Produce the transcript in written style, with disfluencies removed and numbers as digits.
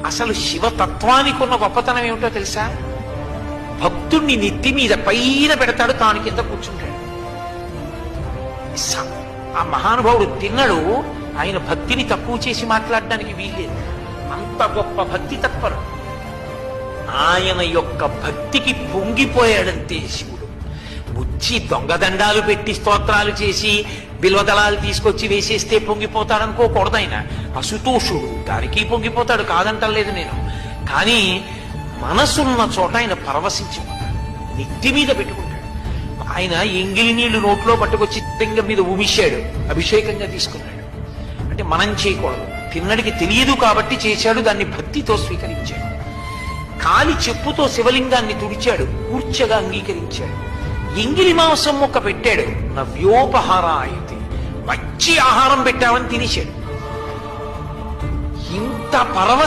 అసలు శివతత్వానికి ఉన్న గొప్పతనం ఏమిటో తెలుసా? భక్తుణ్ణి నెత్తి మీద పైన పెడతాడు, తాను కింద కూర్చుంటాడు. ఆ మహానుభావుడు తిన్నడు, ఆయన భక్తిని తక్కువ చేసి మాట్లాడడానికి వీల్లేదు. అంత గొప్ప భక్తి తత్పరు. ఆయన యొక్క భక్తికి పొంగిపోయాడంతే శివుడు. ముచ్చి దొంగదండాలు పెట్టి స్తోత్రాలు చేసి బిల్వదళాలు తీసుకొచ్చి వేసేస్తే పొంగిపోతాడనుకోకూడదు. ఆయన అసుతోషుడు, దానికి పొంగిపోతాడు, కాదంటలేదు నేను. కానీ మనసున్న చోట ఆయన పరవశించిపోతాడు, నెత్తి మీద పెట్టుకుంటాడు. ఆయన ఎంగిలి నీళ్లు నోట్లో పట్టుకొచ్చి లింగం మీద ఉమిశాడు, అభిషేకంగా తీసుకున్నాడు. అంటే మనం చేయకూడదు, తిన్నడికి తెలియదు కాబట్టి చేశాడు, దాన్ని భక్తితో స్వీకరించాడు. కాలి చెప్పుతో శివలింగాన్ని తుడిచాడు, కూర్చగా అంగీకరించాడు. ఎంగిలి మాంసం ముక్క పెట్టాడు, నవ్యోపహారాయతి, మంచి ఆహారం పెట్టామని తినేశాడు. ఇంత పరవశ